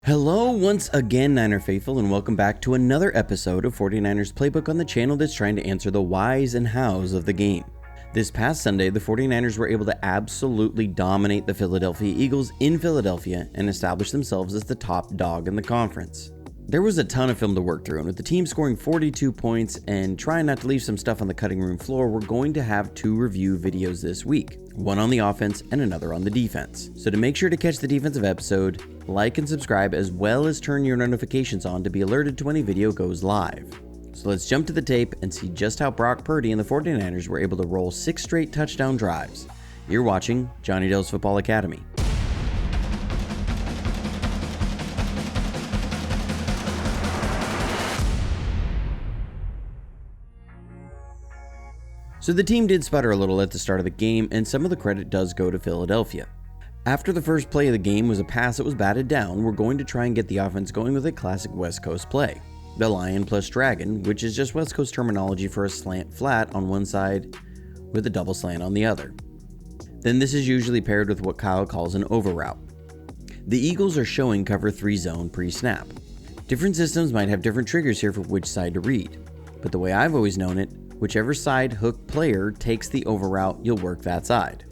Hello once again, Niner Faithful, and welcome back to another episode of 49ers Playbook on the channel that's trying to answer the whys and hows of the game. This past Sunday, the 49ers were able to absolutely dominate the Philadelphia Eagles in Philadelphia and establish themselves as the top dog in the conference. There was a ton of film to work through, and with the team scoring 42 points and trying not to leave some stuff on the cutting room floor, we're going to have two review videos this week, one on the offense and another on the defense. So to make sure to catch the defensive episode, like and subscribe, as well as turn your notifications on to be alerted to when a video goes live. So let's jump to the tape and see just how Brock Purdy and the 49ers were able to roll 6 straight touchdown drives. You're watching Johnny Dale's Football Academy. So the team did sputter a little at the start of the game, and some of the credit does go to Philadelphia. After the first play of the game was a pass that was batted down, we're going to try and get the offense going with a classic West Coast play. The Lion plus Dragon, which is just West Coast terminology for a slant flat on one side with a double slant on the other. Then this is usually paired with what Kyle calls an over route. The Eagles are showing cover 3 zone pre-snap. Different systems might have different triggers here for which side to read, but the way I've always known it, whichever side hook player takes the over route, you'll work that side.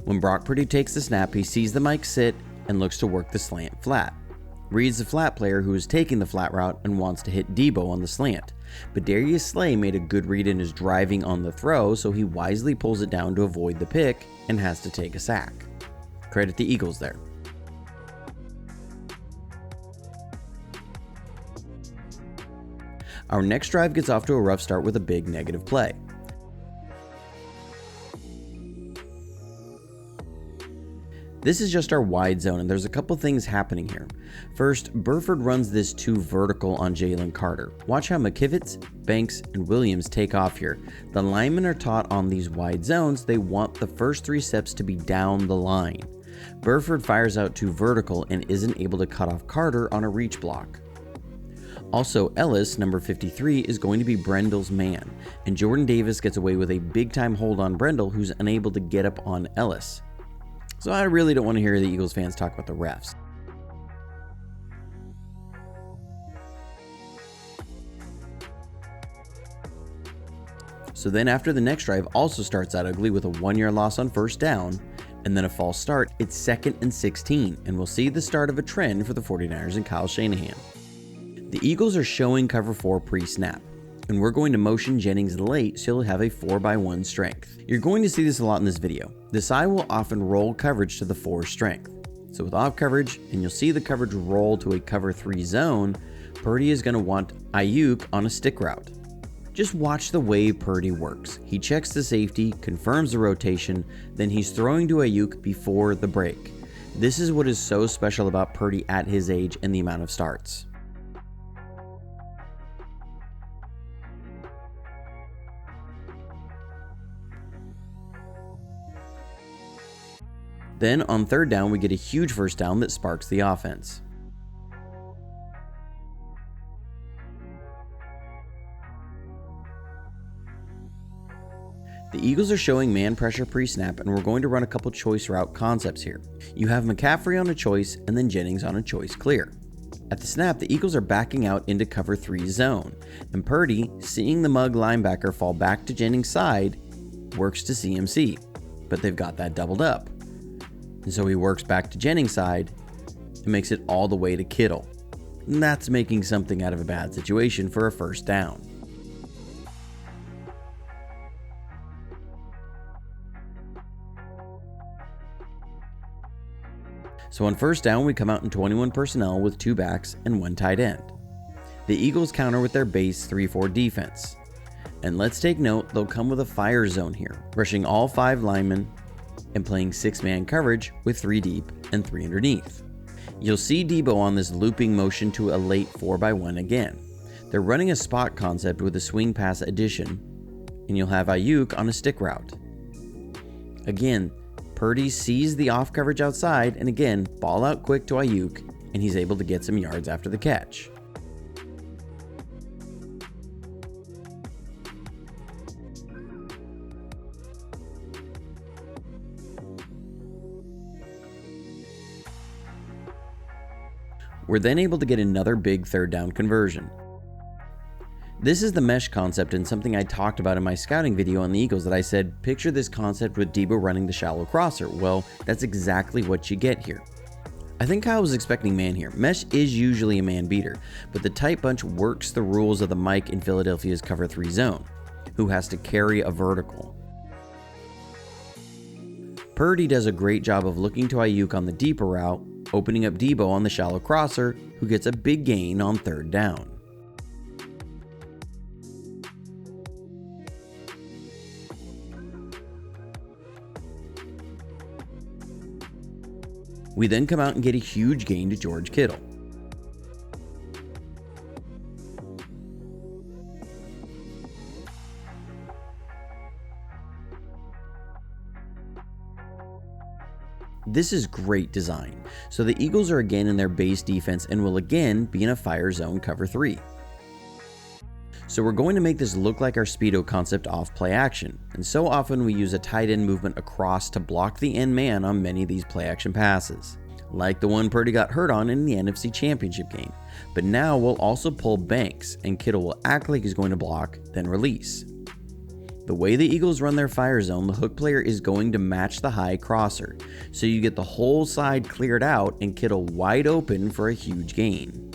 When Brock Purdy takes the snap, he sees the mic sit and looks to work the slant flat. Reads the flat player who is taking the flat route and wants to hit Debo on the slant. But Darius Slay made a good read and is driving on the throw, so he wisely pulls it down to avoid the pick and has to take a sack. Credit the Eagles there. Our next drive gets off to a rough start with a big negative play. This is just our wide zone, and there's a couple things happening here. First, Burford runs this 2 vertical on Jalen Carter. Watch how McKivitz, Banks, and Williams take off here. The linemen are taught on these wide zones they want the first 3 steps to be down the line. Burford fires out 2 vertical and isn't able to cut off Carter on a reach block. Also, Ellis, number 53, is going to be Brendel's man, and Jordan Davis gets away with a big-time hold on Brendel, who's unable to get up on Ellis. So I really don't want to hear the Eagles fans talk about the refs. So then after the next drive also starts out ugly with a 1-yard loss on first down, and then a false start, it's 2nd and 16, and we'll see the start of a trend for the 49ers and Kyle Shanahan. The Eagles are showing cover 4 pre-snap, and we're going to motion Jennings late so you'll have a 4x1 strength. You're going to see this a lot in this video. The side will often roll coverage to the 4 strength. So with off coverage, and you'll see the coverage roll to a cover 3 zone, Purdy is going to want Ayuk on a stick route. Just watch the way Purdy works. He checks the safety, confirms the rotation, then he's throwing to Ayuk before the break. This is what is so special about Purdy at his age and the amount of starts. Then on 3rd down, we get a huge first down that sparks the offense. The Eagles are showing man pressure pre-snap, and we're going to run a couple choice route concepts here. You have McCaffrey on a choice and then Jennings on a choice clear. At the snap, the Eagles are backing out into cover 3 zone, and Purdy, seeing the mug linebacker fall back to Jennings' side, works to CMC, but they've got that doubled up. And so he works back to Jennings' side and makes it all the way to Kittle. And that's making something out of a bad situation for a first down. So on first down, we come out in 21 personnel with 2 backs and 1 tight end. The Eagles counter with their base 3-4 defense. And let's take note, they'll come with a fire zone here, rushing all 5 linemen and playing 6-man coverage with 3 deep and 3 underneath. You'll see Debo on this looping motion to a late 4x1 again. They're running a spot concept with a swing pass addition, and you'll have Ayuk on a stick route. Again, Purdy sees the off coverage outside, and again, ball out quick to Ayuk, and he's able to get some yards after the catch. We're then able to get another big third down conversion. This is the mesh concept and something I talked about in my scouting video on the Eagles that I said, picture this concept with Debo running the shallow crosser. Well, that's exactly what you get here. I think Kyle was expecting man here. Mesh is usually a man beater, but the tight bunch works the rules of the Mike in Philadelphia's cover 3 zone, who has to carry a vertical. Purdy does a great job of looking to Ayuk on the deeper route, opening up Debo on the shallow crosser, who gets a big gain on third down. We then come out and get a huge gain to George Kittle. This is great design. So the Eagles are again in their base defense and will again be in a fire zone cover 3. So we're going to make this look like our Speedo concept off play action, and so often we use a tight end movement across to block the end man on many of these play action passes, like the one Purdy got hurt on in the NFC Championship game. But now we'll also pull Banks, and Kittle will act like he's going to block, then release. The way the Eagles run their fire zone, the hook player is going to match the high crosser, so you get the whole side cleared out and Kittle wide open for a huge gain.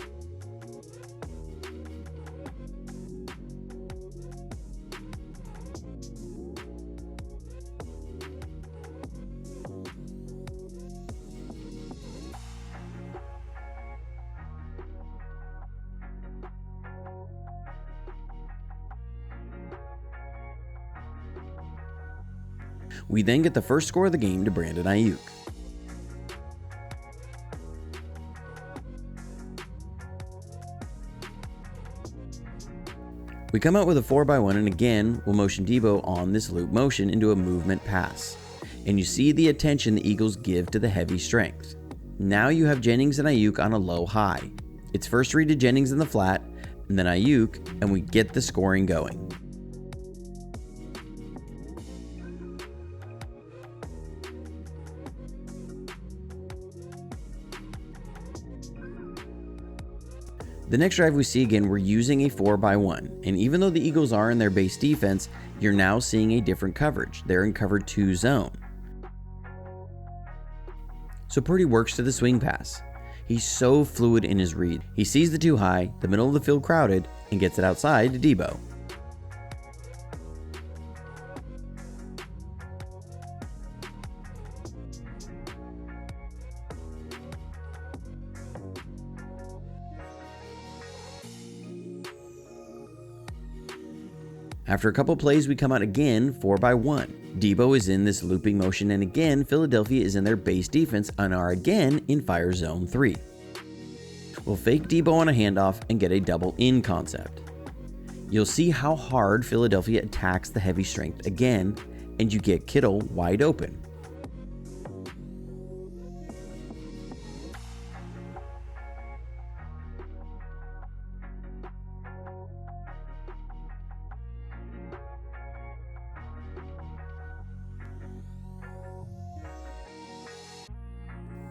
We then get the first score of the game to Brandon Ayuk. We come out with a 4x1 and again we'll motion Debo on this loop motion into a movement pass. And you see the attention the Eagles give to the heavy strength. Now you have Jennings and Ayuk on a low high. It's first read to Jennings in the flat, and then Ayuk, and we get the scoring going. The next drive we see again, we're using a 4x1, and even though the Eagles are in their base defense, you're now seeing a different coverage. They're in cover 2 zone. So Purdy works to the swing pass. He's so fluid in his read. He sees the 2 high, the middle of the field crowded, and gets it outside to Debo. After a couple plays, we come out again 4x1. Debo is in this looping motion, and again, Philadelphia is in their base defense and are again in fire zone 3. We'll fake Debo on a handoff and get a double in concept. You'll see how hard Philadelphia attacks the heavy strength again, and you get Kittle wide open.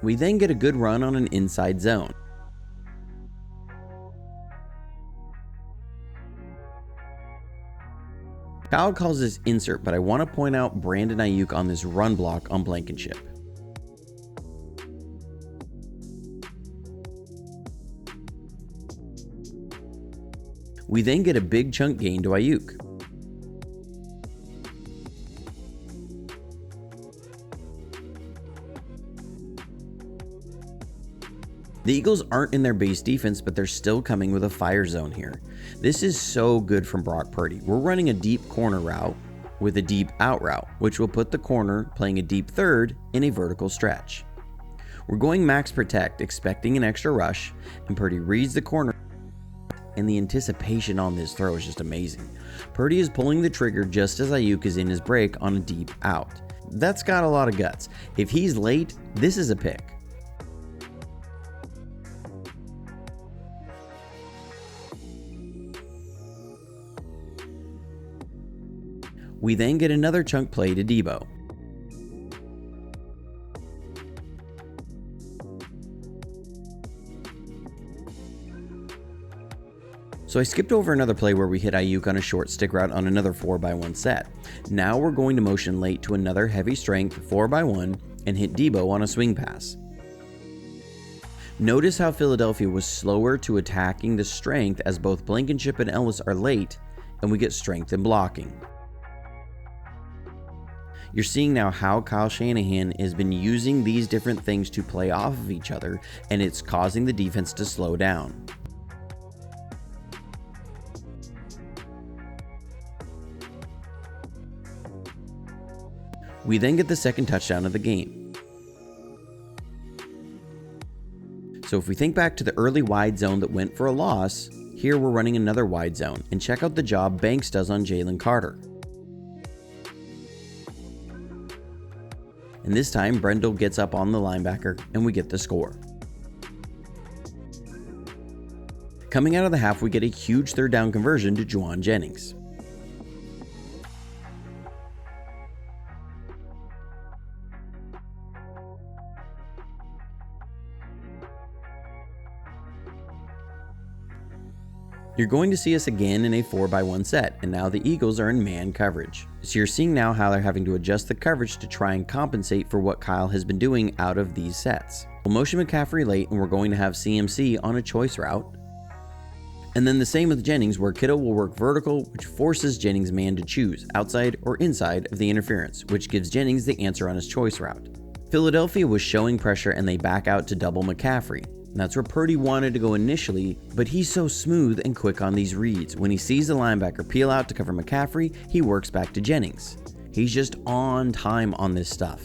We then get a good run on an inside zone. Kyle calls this insert, but I want to point out Brandon Ayuk on this run block on Blankenship. We then get a big chunk gain to Ayuk. The Eagles aren't in their base defense, but they're still coming with a fire zone here. This is so good from Brock Purdy. We're running a deep corner route with a deep out route, which will put the corner playing a deep third in a vertical stretch. We're going max protect, expecting an extra rush, and Purdy reads the corner, and the anticipation on this throw is just amazing. Purdy is pulling the trigger just as Ayuk is in his break on a deep out. That's got a lot of guts. If he's late, this is a pick. We then get another chunk play to Debo. So I skipped over another play where we hit Ayuk on a short stick route on another 4x1 set. Now we're going to motion late to another heavy strength 4x1 and hit Debo on a swing pass. Notice how Philadelphia was slower to attacking the strength as both Blankenship and Ellis are late, and we get strength in blocking. You're seeing now how Kyle Shanahan has been using these different things to play off of each other, and it's causing the defense to slow down. We then get the second touchdown of the game. So if we think back to the early wide zone that went for a loss, here we're running another wide zone, and check out the job Banks does on Jalen Carter. And this time, Brendel gets up on the linebacker, and we get the score. Coming out of the half, we get a huge third down conversion to Juwan Jennings. You're going to see us again in a 4x1 set, and now the Eagles are in man coverage. So you're seeing now how they're having to adjust the coverage to try and compensate for what Kyle has been doing out of these sets. We'll motion McCaffrey late, and we're going to have CMC on a choice route. And then the same with Jennings, where Kittle will work vertical, which forces Jennings' man to choose outside or inside of the interference, which gives Jennings the answer on his choice route. Philadelphia was showing pressure, and they back out to double McCaffrey. That's where Purdy wanted to go initially, but he's so smooth and quick on these reads. When he sees the linebacker peel out to cover McCaffrey, he works back to Jennings. He's just on time on this stuff.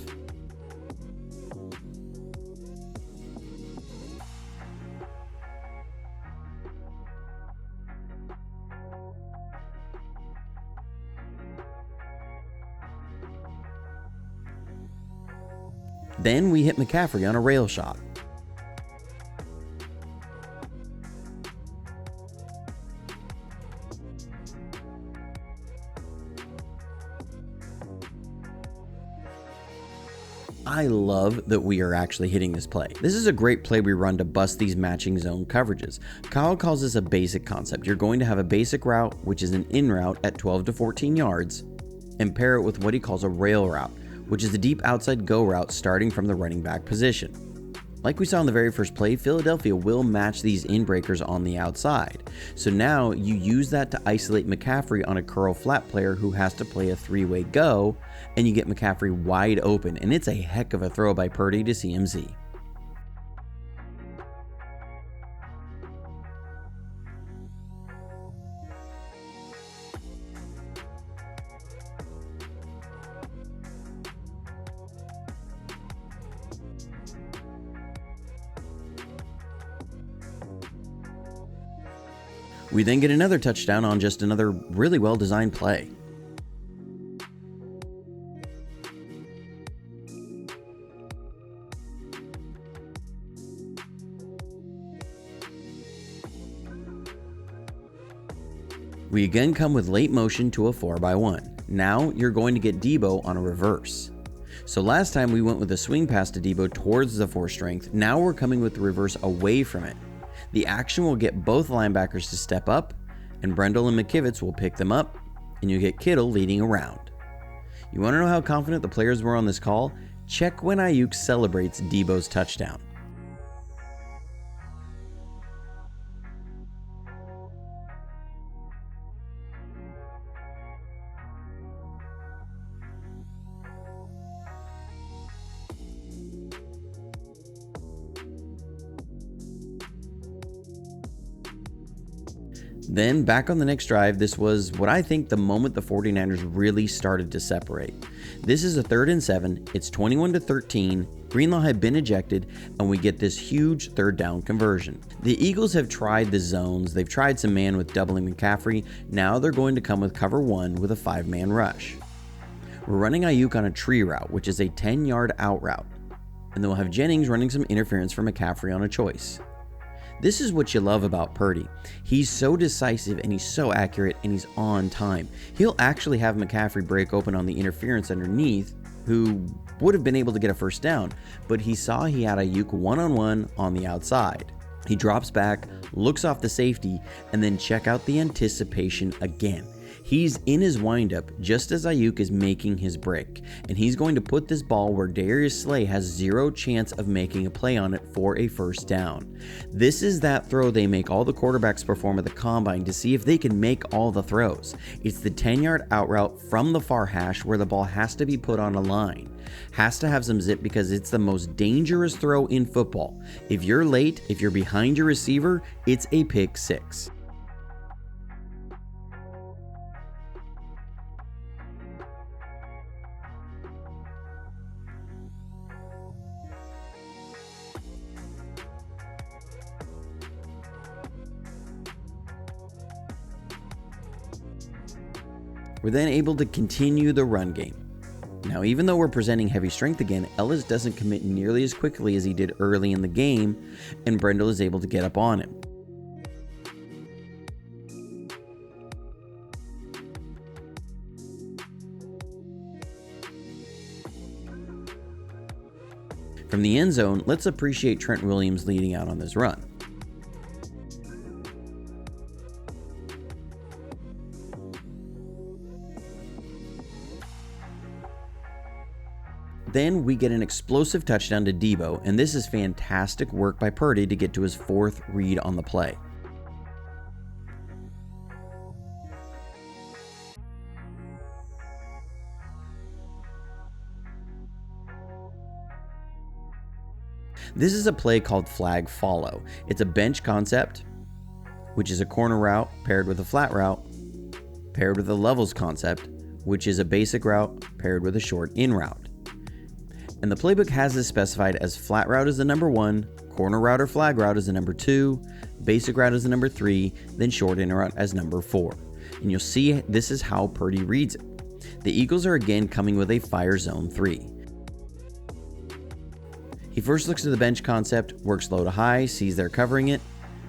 Then we hit McCaffrey on a rail shot. I love that we are actually hitting this play. This is a great play we run to bust these matching zone coverages. Kyle calls this a basic concept. You're going to have a basic route, which is an in route at 12 to 14 yards, and pair it with what he calls a rail route, which is the deep outside go route starting from the running back position. Like we saw in the very first play, Philadelphia will match these in-breakers on the outside. So now you use that to isolate McCaffrey on a curl flat player who has to play a three-way go, and you get McCaffrey wide open, and it's a heck of a throw by Purdy to CMC. We then get another touchdown on just another really well-designed play. We again come with late motion to a 4x1. Now you're going to get Debo on a reverse. So last time we went with a swing pass to Debo towards the 4 strength. Now we're coming with the reverse away from it. The action will get both linebackers to step up, and Brendel and McKivitz will pick them up, and you get Kittle leading around. You want to know how confident the players were on this call? Check when Ayuk celebrates Debo's touchdown. Then back on the next drive, this was what I think the moment the 49ers really started to separate. This is a 3rd and 7, it's 21-13, Greenlaw had been ejected, and we get this huge 3rd down conversion. The Eagles have tried the zones, they've tried some man with doubling McCaffrey, now they're going to come with cover 1 with a 5-man rush. We're running Ayuk on a tree route, which is a 10-yard out route, and then we'll have Jennings running some interference for McCaffrey on a choice. This is what you love about Purdy. He's so decisive and he's so accurate and he's on time. He'll actually have McCaffrey break open on the interference underneath, who would have been able to get a first down, but he saw he had Ayuk one-on-one on the outside. He drops back, looks off the safety, and then check out the anticipation again. He's in his windup just as Ayuk is making his break, and he's going to put this ball where Darius Slay has zero chance of making a play on it for a first down. This is that throw they make all the quarterbacks perform at the combine to see if they can make all the throws. It's the 10-yard out route from the far hash where the ball has to be put on a line. Has to have some zip because it's the most dangerous throw in football. If you're late, if you're behind your receiver, it's a pick six. We're then able to continue the run game. Now, even though we're presenting heavy strength again, Ellis doesn't commit nearly as quickly as he did early in the game, and Brendel is able to get up on him. From the end zone, let's appreciate Trent Williams leading out on this run. Then we get an explosive touchdown to Debo, and this is fantastic work by Purdy to get to his fourth read on the play. This is a play called flag follow. It's a bench concept, which is a corner route paired with a flat route, paired with a levels concept, which is a basic route paired with a short in route. And the playbook has this specified as flat route is the number 1, corner route or flag route is the number 2, basic route is the number 3, then short in route as number 4. And you'll see this is how Purdy reads it. The Eagles are again coming with a fire zone 3. He first looks to the bench concept, works low to high, sees they're covering it,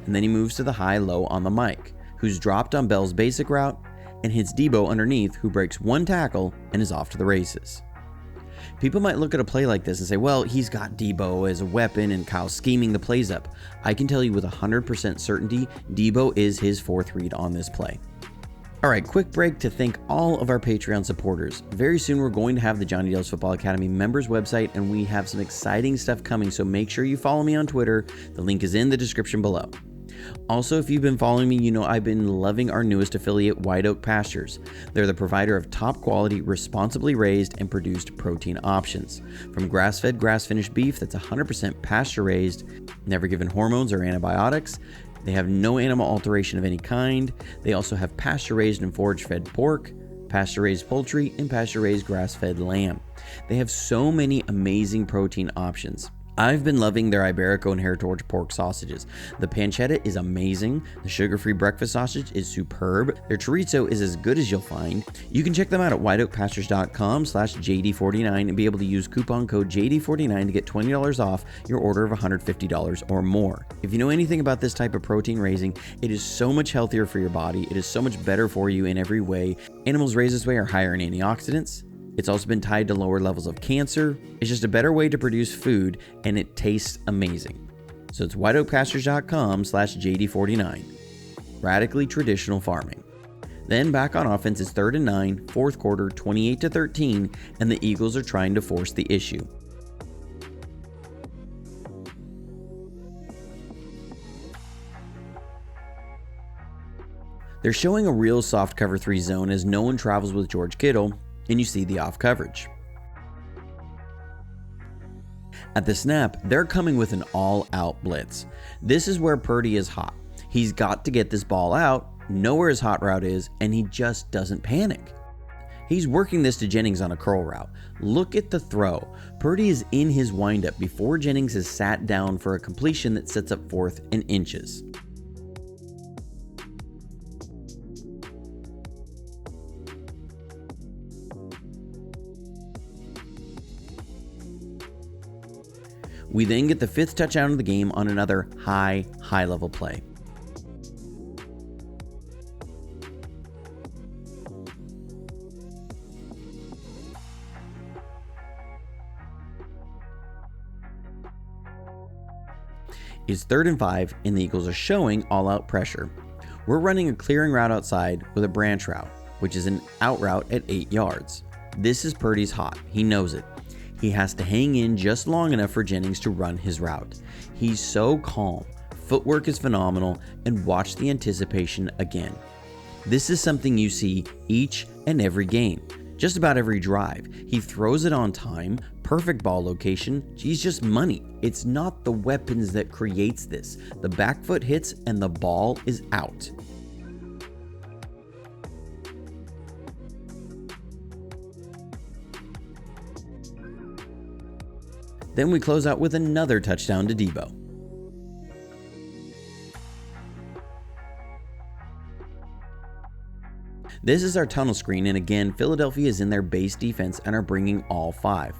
and then he moves to the high-low on the mic, who's dropped on Bell's basic route, and hits Debo underneath, who breaks one tackle and is off to the races. People might look at a play like this and say, well, he's got Debo as a weapon and Kyle's scheming the plays up. I can tell you with 100% certainty, Debo is his fourth read on this play. Alright, quick break to thank all of our Patreon supporters. Very soon we're going to have the Johnny Dale's Football Academy members website, and we have some exciting stuff coming, so make sure you follow me on Twitter. The link is in the description below. Also, if you've been following me, you know I've been loving our newest affiliate, White Oak Pastures. They're the provider of top quality, responsibly raised and produced protein options. From grass-fed, grass-finished beef that's 100% pasture-raised, never given hormones or antibiotics. They have no animal alteration of any kind. They also have pasture-raised and forage-fed pork, pasture-raised poultry, and pasture-raised grass-fed lamb. They have so many amazing protein options. I've been loving their Iberico and Heritage pork sausages. The pancetta is amazing. The sugar-free breakfast sausage is superb. Their chorizo is as good as you'll find. You can check them out at whiteoakpastures.com/JD49 and be able to use coupon code JD49 to get $20 off your order of $150 or more. If you know anything about this type of protein raising, it is so much healthier for your body. It is so much better for you in every way. Animals raised this way are higher in antioxidants. It's also been tied to lower levels of cancer. It's just a better way to produce food, and it tastes amazing. So it's whiteoakpastures.com/JD49. Radically traditional farming. Then back on offense is 3rd and 9, fourth quarter, 28-13, and the Eagles are trying to force the issue. They're showing a real soft cover 3 zone as no one travels with George Kittle, and you see the off coverage. At the snap, they're coming with an all-out blitz. This is where Purdy is hot. He's got to get this ball out, know where his hot route is, and he just doesn't panic. He's working this to Jennings on a curl route. Look at the throw. Purdy is in his windup before Jennings has sat down for a completion that sets up 4th and inches. We then get the 5th touchdown of the game on another high-level play. It's 3rd and 5, and the Eagles are showing all-out pressure. We're running a clearing route outside with a branch route, which is an out route at 8 yards. This is Purdy's hot. He knows it. He has to hang in just long enough for Jennings to run his route. He's so calm. Footwork is phenomenal, and watch the anticipation again. This is something you see each and every game. Just about every drive. He throws it on time, perfect ball location. He's just money. It's not the weapons that creates this. The back foot hits and the ball is out. Then we close out with another touchdown to Debo. This is our tunnel screen, and again, Philadelphia is in their base defense and are bringing all 5.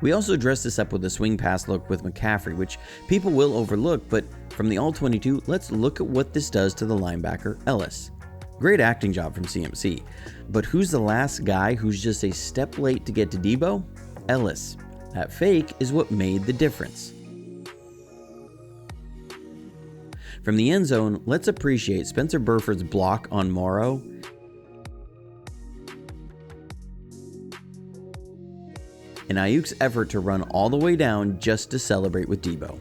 We also dress this up with a swing pass look with McCaffrey, which people will overlook, but from the All-22, let's look at what this does to the linebacker, Ellis. Great acting job from CMC, but who's the last guy who's just a step late to get to Debo? Ellis. That fake is what made the difference. From the end zone, let's appreciate Spencer Burford's block on Morrow. And Ayuk's effort to run all the way down just to celebrate with Debo.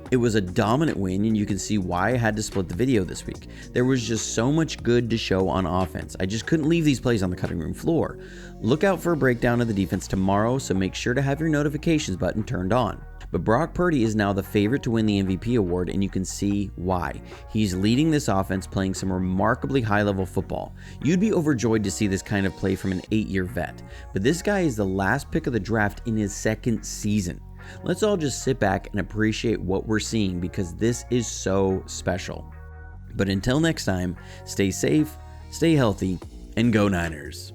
It was a dominant win, and you can see why I had to split the video this week. There was just so much good to show on offense. I just couldn't leave these plays on the cutting room floor. Look out for a breakdown of the defense tomorrow, so make sure to have your notifications button turned on. But Brock Purdy is now the favorite to win the MVP award, and you can see why. He's leading this offense, playing some remarkably high-level football. You'd be overjoyed to see this kind of play from an 8-year vet. But this guy is the last pick of the draft in his 2nd season. Let's all just sit back and appreciate what we're seeing, because this is so special. But until next time, stay safe, stay healthy, and go Niners.